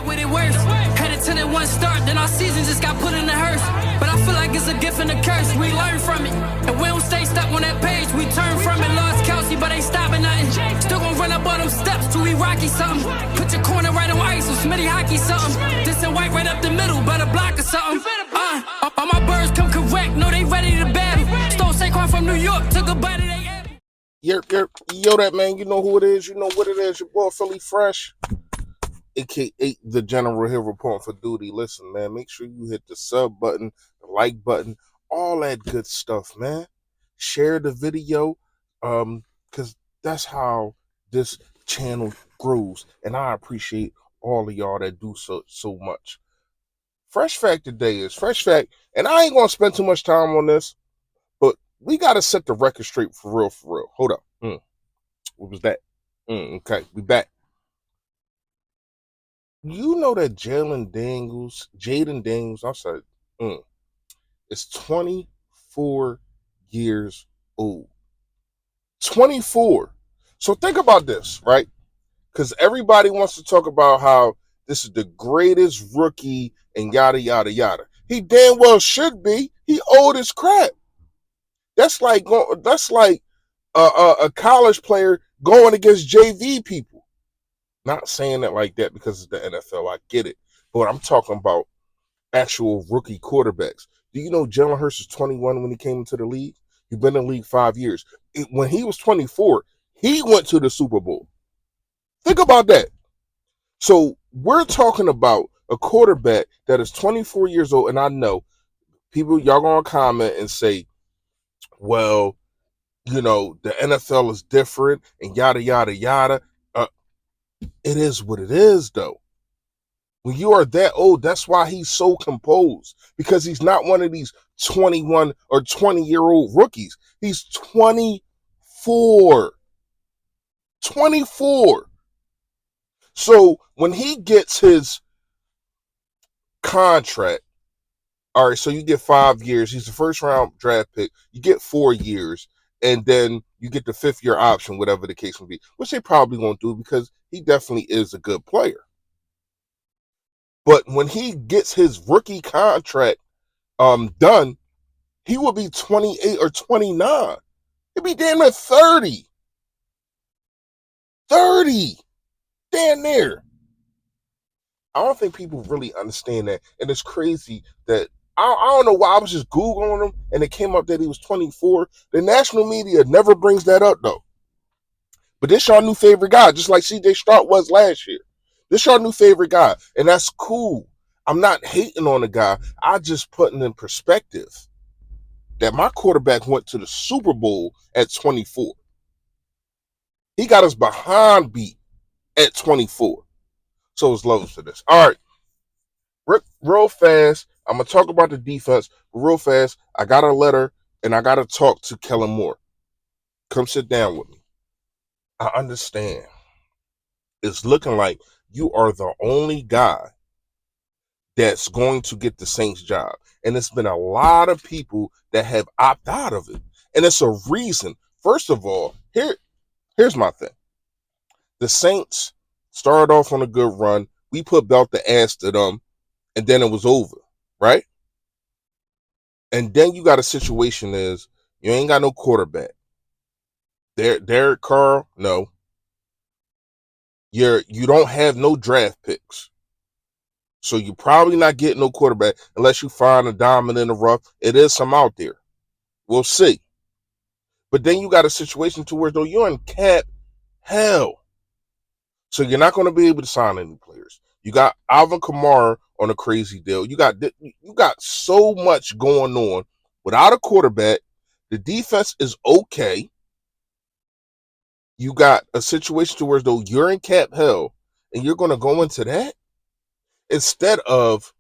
with it worse. Headed to that one start, then our season just got put in the hearse. But I feel like it's a gift and a curse. We learn from it, and we don't stay stuck on that page. We turn from it. Lost Kelsey, but ain't stopping nothing. Still gon' run up all them steps till we rocky something. Put your corner right on ice, some Smitty hockey something. This and white right up the middle, better block or something. All my birds come correct, know they ready to battle. Stole Saquon from New York, took a bite of they apple. Yo, that man, you know who it is, you know what it is, your boy Philly Fresh, aka the General here reporting for duty. Listen, man, make sure you hit the sub button, the like button, all that good stuff, man. Share the video, because that's how this channel grows, and I appreciate all of y'all that do so much. Fresh fact today is fresh fact, and I ain't gonna spend too much time on this, but we gotta set the record straight for real. Hold up. What was that? Okay, we back. You know that Jayden Daniels, I said, is 24 years old. 24. So think about this, right? Because everybody wants to talk about how this is the greatest rookie and yada, yada, yada. He damn well should be. He old as crap. That's like a college player going against JV people. Not saying it like that because it's the NFL. I get it. But I'm talking about actual rookie quarterbacks. Do you know Jalen Hurts was 21 when he came into the league? He's been in the league 5 years. When he was 24, he went to the Super Bowl. Think about that. So we're talking about a quarterback that is 24 years old, and I know people, y'all gonna comment and say, well, you know, the NFL is different and yada, yada, yada. It is what it is, though. When you are that old, that's why he's so composed, because he's not one of these 21 or 20-year-old rookies. He's 24. 24. So when he gets his contract, all right, so you get 5 years. He's a first-round draft pick. You get 4 years, and then you get the 5th-year option, whatever the case may be, which they probably won't do because he definitely is a good player. But when he gets his rookie contract done, he will be 28 or 29. He'll be damn near 30. 30. Damn near. I don't think people really understand that. And it's crazy that I don't know why I was just Googling him and it came up that he was 24. The national media never brings that up, though. But this your new favorite guy, just like CJ Stroud was last year. This your new favorite guy, and that's cool. I'm not hating on the guy. I just putting in perspective that my quarterback went to the Super Bowl at 24. He got us behind beat at 24. So it's levels to this. All right. Real fast, I'm going to talk about the defense. Real fast, I got a letter, and I got to talk to Kellen Moore. Come sit down with me. I understand. It's looking like you are the only guy that's going to get the Saints job. And it's been a lot of people that have opted out of it. And it's a reason. First of all, here's my thing. The Saints started off on a good run. We put belt the ass to them, and then it was over, right? And then you got a situation is you ain't got no quarterback. Derek Carr, no. You don't have no draft picks. So you're probably not getting no quarterback unless you find a diamond in the rough. It is some out there. We'll see. But then you got a situation to where though you're in cap hell. So you're not going to be able to sign any players. You got Alvin Kamara on a crazy deal. You got so much going on without a quarterback. The defense is okay. You got a situation to where though you're in cap hell and you're going to go into that instead of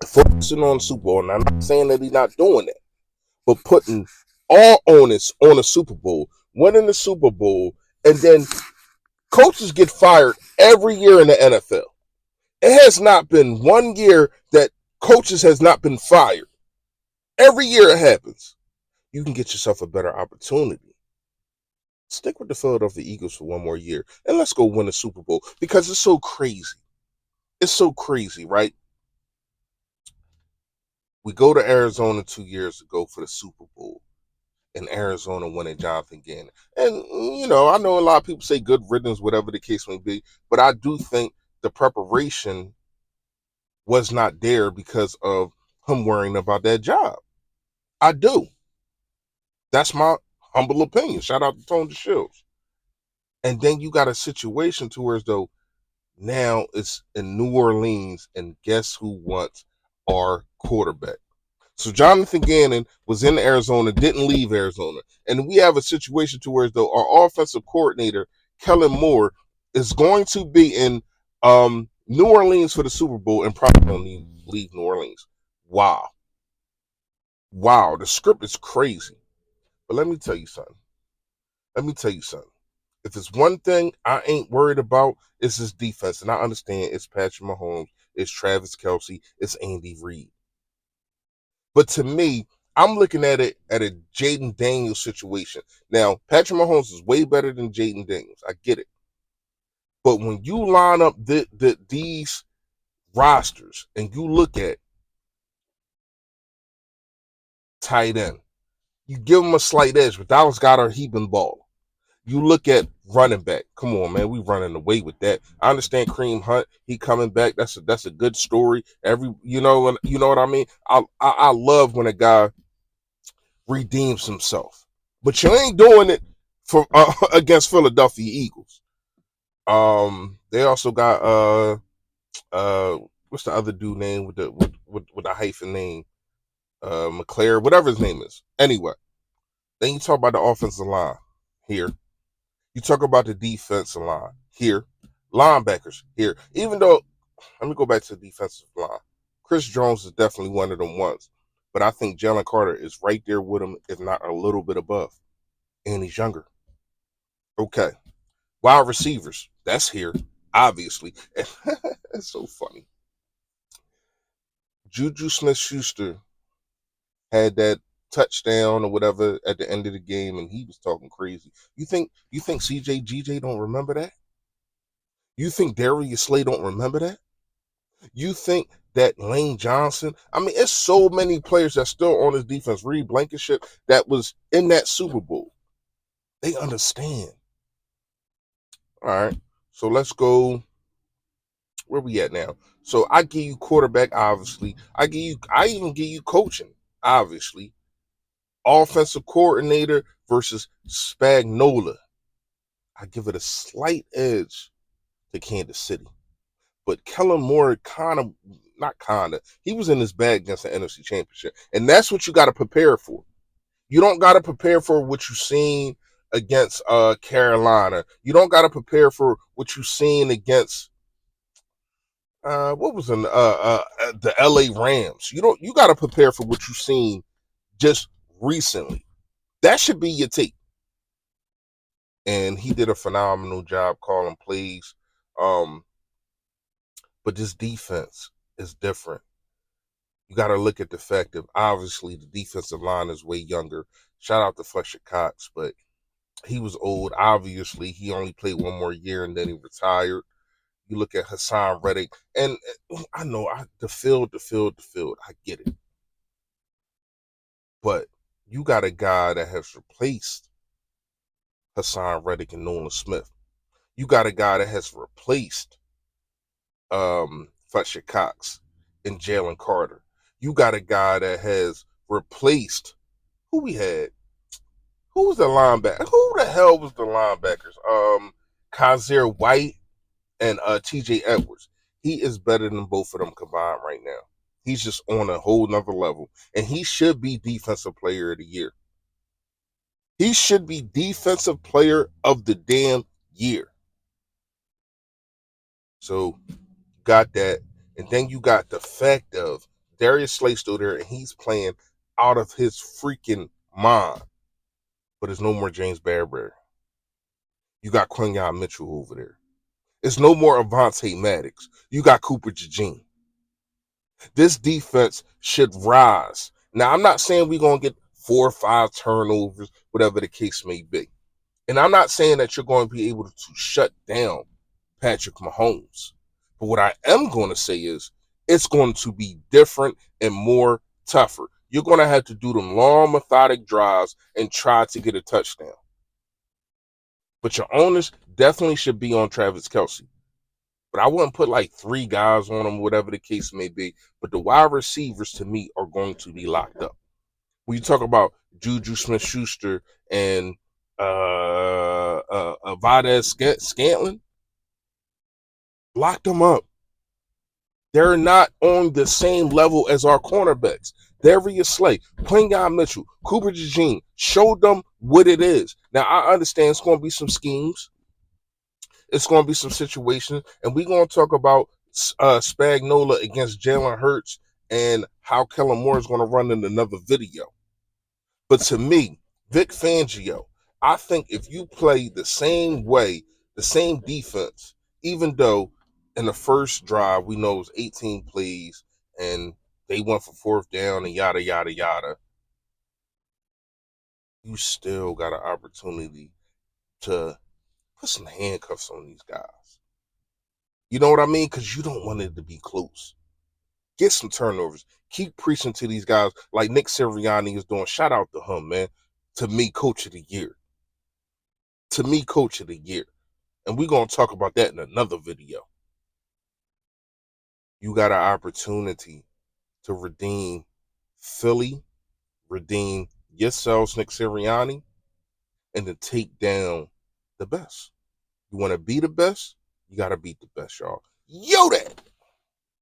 focusing on the Super Bowl. And I'm not saying that he's not doing that, but putting all onus on the Super Bowl, winning the Super Bowl, and then coaches get fired every year in the NFL. It has not been one year that coaches has not been fired. Every year it happens. You can get yourself a better opportunity. Stick with the Philadelphia Eagles for one more year, and let's go win a Super Bowl because it's so crazy. It's so crazy, right? We go to Arizona 2 years ago for the Super Bowl, and Arizona winning Jonathan Gannon. And, I know a lot of people say good riddance, whatever the case may be, but I do think the preparation was not there because of him worrying about that job. I do. That's my humble opinion. Shout out to Tony Shields. And then you got a situation to where as though now it's in New Orleans, and guess who wants our quarterback? So Jonathan Gannon was in Arizona, didn't leave Arizona. And we have a situation to where as though our offensive coordinator, Kellen Moore, is going to be in New Orleans for the Super Bowl and probably don't need leave New Orleans. Wow. Wow. The script is crazy. But let me tell you something. Let me tell you something. If it's one thing I ain't worried about, it's his defense. And I understand it's Patrick Mahomes, it's Travis Kelce, it's Andy Reid. But to me, I'm looking at it at a Jayden Daniels situation. Now, Patrick Mahomes is way better than Jayden Daniels. I get it. But when you line up these rosters and you look at tight end, you give them a slight edge, but Dallas got our heaping ball. You look at running back. Come on, man, we running away with that. I understand Kareem Hunt, he coming back. That's a good story. You know what I mean. I love when a guy redeems himself, but you ain't doing it for against Philadelphia Eagles. They also got what's the other dude name with the hyphen name? McClare, whatever his name is. Anyway, then you talk about the offensive line here. You talk about the defensive line here. Linebackers here. Even though, let me go back to the defensive line. Chris Jones is definitely one of them ones. But I think Jalen Carter is right there with him, if not a little bit above. And he's younger. Okay. Wide receivers. That's here, obviously. It's so funny. Juju Smith-Schuster had that touchdown or whatever at the end of the game, and he was talking crazy. You think CJ GJ don't remember that? You think Darius Slay don't remember that? You think that Lane Johnson? I mean, it's so many players that's still on his defense. Reed Blankenship that was in that Super Bowl. They understand. All right. So let's go. Where we at now? So I give you quarterback, obviously. I even give you coaching, obviously. Offensive coordinator versus Spagnola. I give it a slight edge to Kansas City. But Kellen Moore he was in his bag against the NFC Championship. And that's what you got to prepare for. You don't got to prepare for what you've seen against Carolina. You don't got to prepare for what you've seen against what was the LA Rams. You got to prepare for what you've seen just recently. That should be your take. And he did a phenomenal job calling plays. But this defense is different. You got to look at the fact that obviously the defensive line is way younger. Shout out to Fletcher Cox, but he was old. Obviously, he only played one more year and then he retired. You look at Hassan Reddick, and I know the field. I get it. But you got a guy that has replaced Hassan Reddick and Nolan Smith. You got a guy that has replaced Fletcher Cox and Jalen Carter. You got a guy that has replaced who we had. Who was the linebacker? Who the hell was the linebackers? Kaiser White and TJ Edwards. He is better than both of them combined right now. He's just on a whole nother level. And he should be defensive player of the year. He should be defensive player of the damn year. So got that. And then you got the fact of Darius Slay still there and he's playing out of his freaking mind. But there's no more James Bradbury. You got Quinyon Mitchell over there. There's no more Avonte Maddox. You got Cooper DeJean. This defense should rise. Now, I'm not saying we're going to get 4 or 5 turnovers, whatever the case may be. And I'm not saying that you're going to be able to shut down Patrick Mahomes. But what I am going to say is it's going to be different and more tougher. You're going to have to do them long, methodic drives and try to get a touchdown. But your owners definitely should be on Travis Kelce. But I wouldn't put like 3 guys on him, whatever the case may be. But the wide receivers, to me, are going to be locked up. When you talk about Juju Smith-Schuster and Valdez Scantling, lock them up. They're not on the same level as our cornerbacks. Darius Slay, Quinyon Mitchell, Cooper DeJean, show them what it is. Now, I understand it's going to be some schemes. It's going to be some situations. And we're going to talk about Spagnola against Jalen Hurts and how Kellen Moore is going to run in another video. But to me, Vic Fangio, I think if you play the same way, the same defense, even though in the first drive we know it was 18 plays and they went for 4th down and yada, yada, yada, you still got an opportunity to put some handcuffs on these guys. You know what I mean? Because you don't want it to be close. Get some turnovers. Keep preaching to these guys like Nick Sirianni is doing. Shout out to him, man. To me, Coach of the Year. To me, Coach of the Year. And we're going to talk about that in another video. You got an opportunity to redeem Philly, redeem yourselves, Nick Sirianni, and to take down the best. You want to be the best? You got to beat the best, y'all. Yo, that!